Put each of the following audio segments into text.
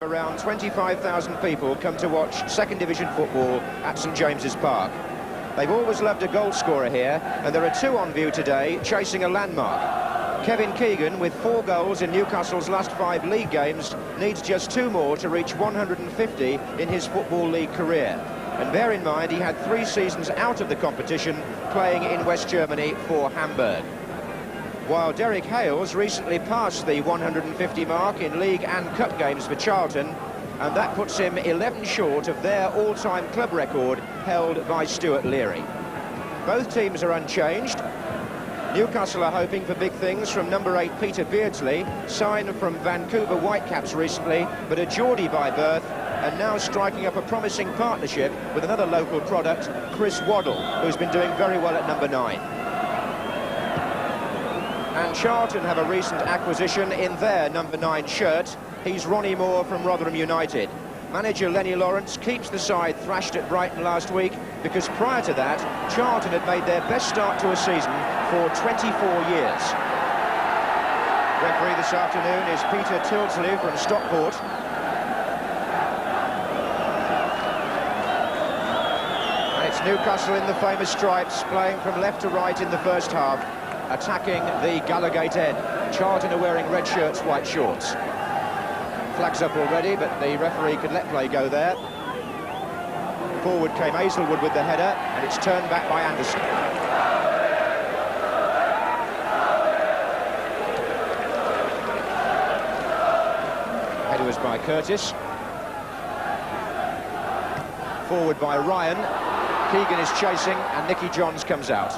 Around 25,000 people come to watch second division football at St James's Park. They've always loved a goal scorer here, and there are two on view today chasing a landmark. Kevin Keegan, with 4 goals in Newcastle's last 5 league games, needs just 2 more to reach 150 in his Football League career. And bear in mind, he had 3 seasons out of the competition, playing in West Germany for Hamburg. While Derek Hales recently passed the 150 mark in league and cup games for Charlton, and that puts him 11 short of their all-time club record held by Stuart Leary. Both teams are unchanged. Newcastle are hoping for big things from number 8 Peter Beardsley, signed from Vancouver Whitecaps recently, but a Geordie by birth, and now striking up a promising partnership with another local product, Chris Waddle, who's been doing very well at number 9. And Charlton have a recent acquisition in their number 9 shirt. He's Ronnie Moore from Rotherham United. Manager Lenny Lawrence keeps the side thrashed at Brighton last week because prior to that, Charlton had made their best start to a season for 24 years. Referee this afternoon is Peter Tilsley from Stockport. And it's Newcastle in the famous stripes, playing from left to right in the first half, attacking the Gallowgate end. Charlton are wearing red shirts, white shorts. Flags up already, but the referee could let play go there. Forward came Hazelwood with the header, and it's turned back by Anderson. Header was by Curtis. Forward by Ryan. Keegan is chasing, and Nicky Johns comes out.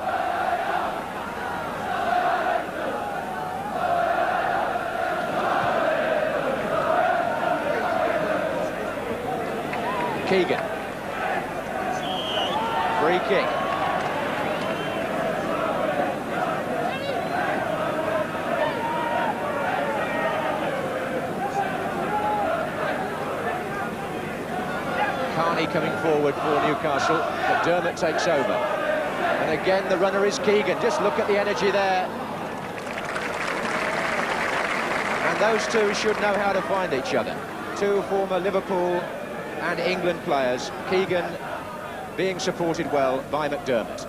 Keegan. Free kick. Carney coming forward for Newcastle, but Dermot takes over. And again, the runner is Keegan. Just look at the energy there. And those two should know how to find each other. Two former Liverpool and England players, Keegan being supported well by McDermott.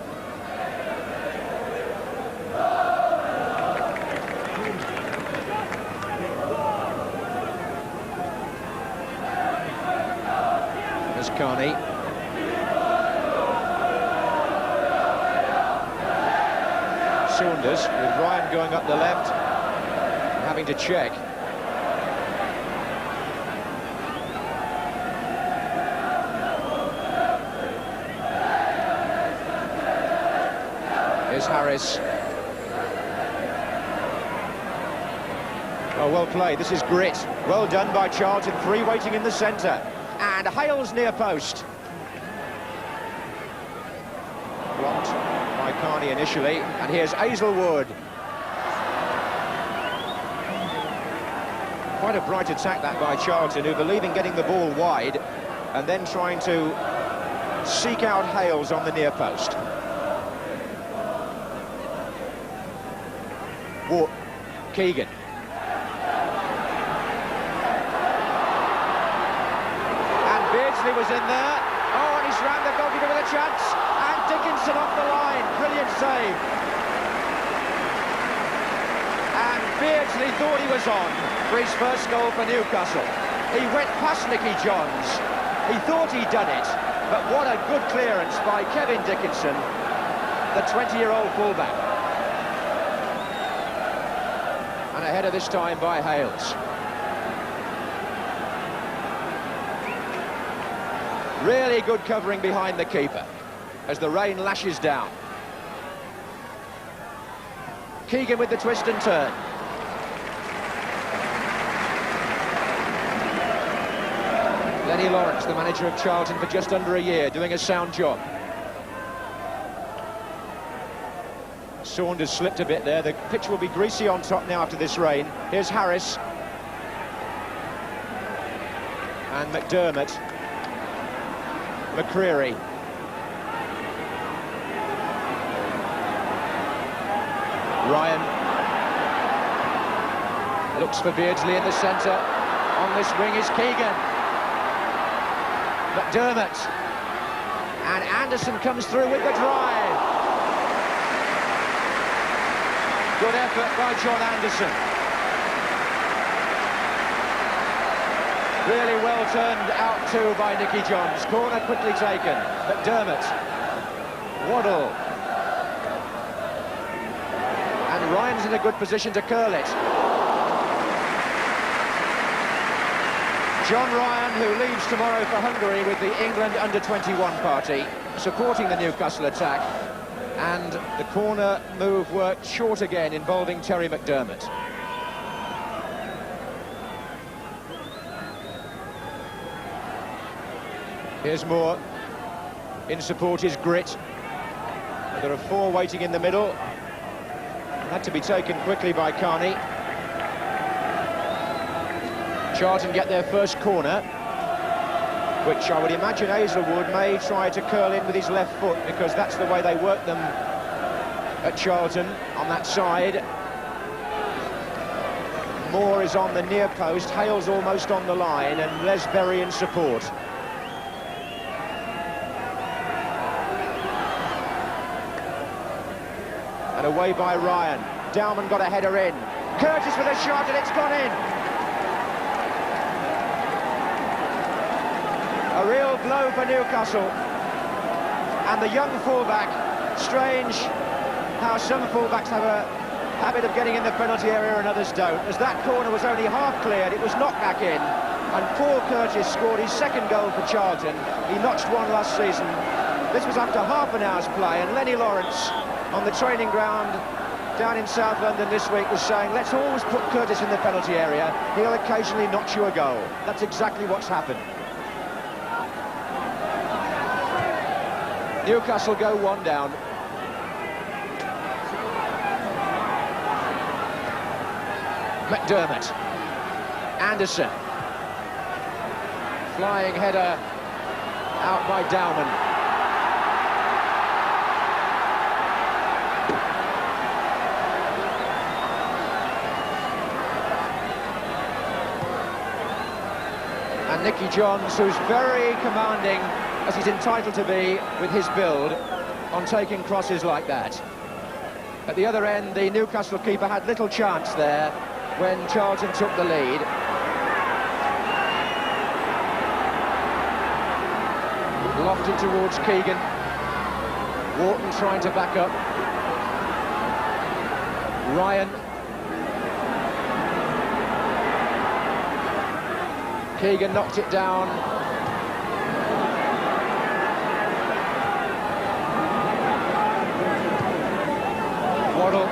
There's Carney. Saunders, with Ryan going up the left and having to check. Harris. Oh, well played. This is grit. Well done by Charlton. 3 waiting in the centre. And Hales near post. Blocked by Carney initially. And here's Hazelwood. Quite a bright attack that by Charlton, who believe in getting the ball wide and then trying to seek out Hales on the near post. Keegan. And Beardsley was in there. Oh, and he's round the goalkeeper with a chance. And Dickinson off the line. Brilliant save. And Beardsley thought he was on for his first goal for Newcastle. He went past Nicky Johns. He thought he'd done it. But what a good clearance by Kevin Dickinson, the 20-year-old fullback. And a header this time by Hales. Really good covering behind the keeper as the rain lashes down. Keegan with the twist and turn. Lenny Lawrence, the manager of Charlton for just under a year, doing a sound job. Saunders slipped a bit there. The pitch will be greasy on top now after this rain. Here's Harris. And McDermott. McCreary. Ryan. Looks for Beardsley in the centre. On this wing is Keegan. McDermott. And Anderson comes through with the drive. Good effort by John Anderson. Really well turned out too by Nicky Johns. Corner quickly taken. McDermott. Waddle. And Ryan's in a good position to curl it. John Ryan, who leaves tomorrow for Hungary with the England under-21 party, supporting the Newcastle attack. And the corner move worked short again, involving Terry McDermott. Here's Moore. In support is Grit. There are four waiting in the middle. Had to be taken quickly by Carney. Charlton get their first corner, which I would imagine Hazelwood may try to curl in with his left foot, because that's the way they work them at Charlton, on that side. Moore is on the near post, Hale's almost on the line, and Les Berry in support. And away by Ryan. Dowman got a header in. Curtis with a shot, and it's gone in. A real blow for Newcastle. And the young fullback, strange how some fullbacks have a habit of getting in the penalty area and others don't. As that corner was only half cleared, it was knocked back in. And Paul Curtis scored his second goal for Charlton. He notched one last season. This was after half an hour's play, and Lenny Lawrence on the training ground down in South London this week was saying, let's always put Curtis in the penalty area. He'll occasionally notch you a goal. That's exactly what's happened. Newcastle go one down. McDermott. Anderson. Flying header out by Dowman. And Nicky Johns, who's very commanding, as he's entitled to be with his build, on taking crosses like that. At the other end, the Newcastle keeper had little chance there when Charlton took the lead. Lofted towards Keegan. Wharton trying to back up. Ryan. Keegan knocked it down. Waddle.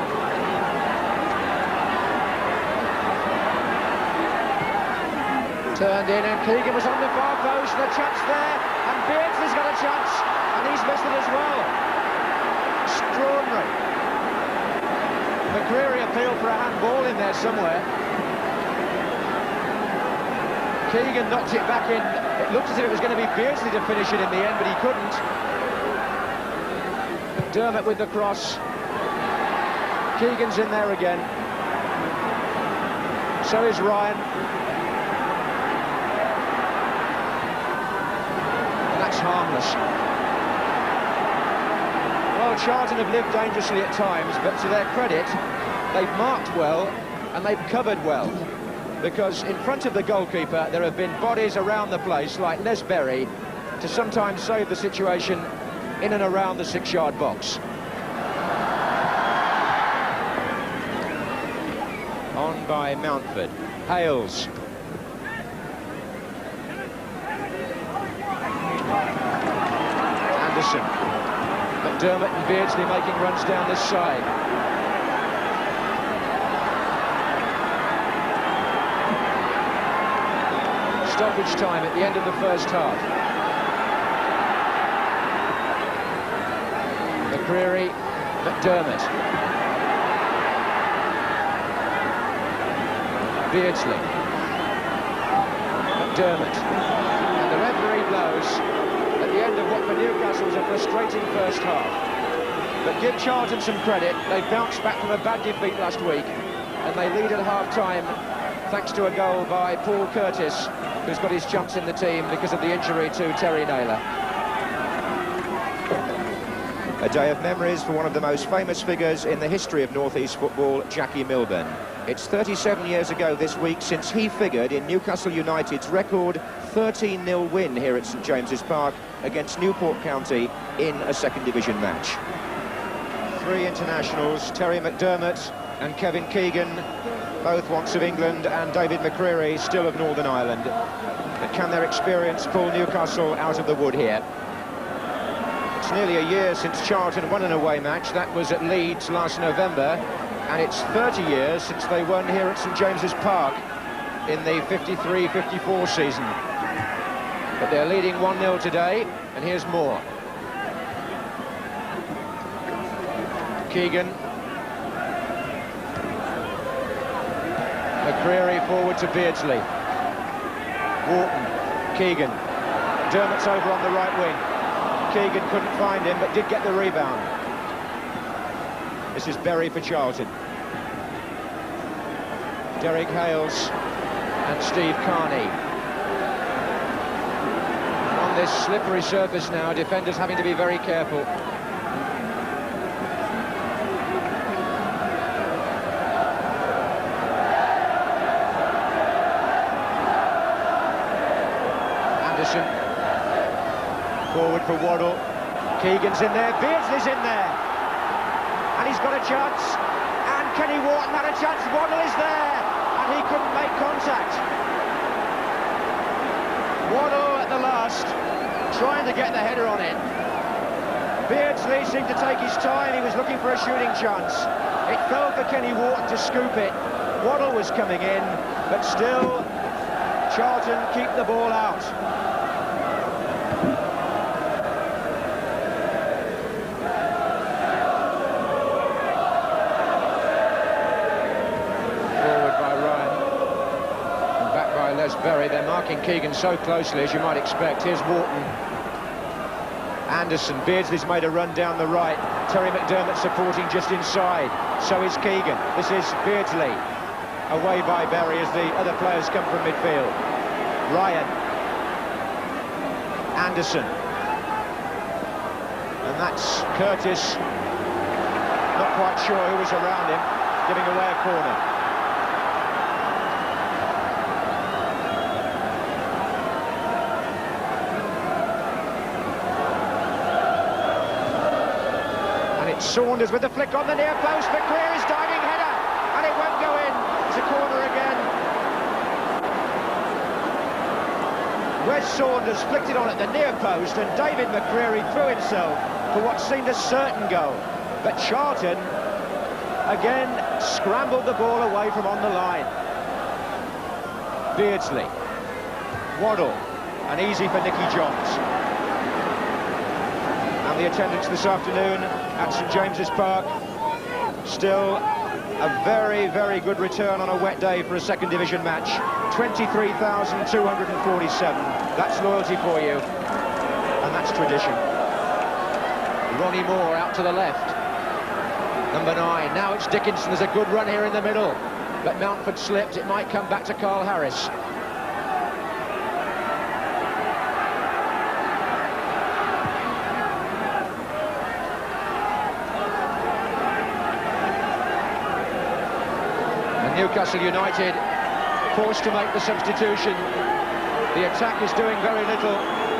Turned in, and Keegan was on the far post, and a chance there, and Beardsley's got a chance, and he's missed it as well. Extraordinary. McCreary appealed for a handball in there somewhere. Keegan knocked it back in. It looked as if it was going to be Beardsley to finish it in the end, but he couldn't. McDermott with the cross. Keegan's in there again. So is Ryan. And that's harmless. Well, Charlton have lived dangerously at times, but to their credit, they've marked well and they've covered well. Because in front of the goalkeeper, there have been bodies around the place, like Les Berry, to sometimes save the situation in and around the 6-yard box. On by Mountford. Hales. Anderson. McDermott and Beardsley making runs down this side. Stoppage time at the end of the first half. McCreary, McDermott. Beardsley. McDermott. And the referee blows at the end of what for Newcastle was a frustrating first half. But give Charlton some credit, they bounced back from a bad defeat last week, and they lead at half-time thanks to a goal by Paul Curtis, who's got his chance in the team because of the injury to Terry Naylor. A day of memories for one of the most famous figures in the history of North East football, Jackie Milburn. It's 37 years ago this week since he figured in Newcastle United's record 13-0 win here at St James's Park against Newport County in a second division match. Three internationals, Terry McDermott and Kevin Keegan, both once of England, and David McCreary, still of Northern Ireland. But can their experience pull Newcastle out of the wood here? It's nearly a year since Charlton won an away match. That was at Leeds last November, and it's 30 years since they won here at St James's Park in the 53-54 season. But they're leading 1-0 today, and here's more. Keegan. McCreary forward to Beardsley. Wharton. Keegan. Dermott's over on the right wing. Keegan couldn't find him, but did get the rebound. This is Berry for Charlton. Derek Hales and Steve Carney. On this slippery surface now, defenders having to be very careful. Anderson. Forward for Waddle. Keegan's in there, Beardsley's in there. And he's got a chance. And Kenny Wharton had a chance. Waddle is there. And he couldn't make contact. Waddle at the last, trying to get the header on it. Beardsley seemed to take his time. He was looking for a shooting chance. It fell for Kenny Wharton to scoop it. Waddle was coming in, but still, Charlton keep the ball out. Berry, they're marking Keegan so closely, as you might expect. Here's Wharton. Anderson. Beardsley's made a run down the right. Terry McDermott supporting just inside. So is Keegan. This is Beardsley. Away by Berry as the other players come from midfield. Ryan. Anderson. And that's Curtis. Not quite sure who was around him, giving away a corner. Saunders with the flick on the near post. McCreary's diving header, and it won't go in. It's a corner again. Wes Saunders flicked it on at the near post, and David McCreary threw himself for what seemed a certain goal. But Charlton again scrambled the ball away from on the line. Beardsley. Waddle. And easy for Nicky Johns. The attendance this afternoon at St James's Park, still a very, very good return on a wet day for a second division match. 23,247. That's loyalty for you, and that's tradition. Ronnie Moore out to the left. Number 9. Now it's Dickinson. There's a good run here in the middle, but Mountford slipped. It might come back to Carl Harris. Newcastle United forced to make the substitution. The attack is doing very little,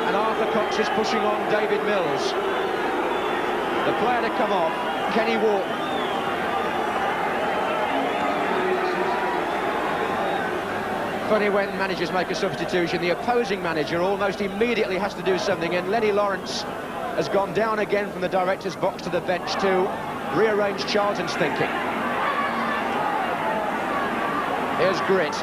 and Arthur Cox is pushing on David Mills. The player to come off, Kenny Wharton. Funny when managers make a substitution, the opposing manager almost immediately has to do something, and Lenny Lawrence has gone down again from the director's box to the bench to rearrange Charlton's thinking. Here's Grit.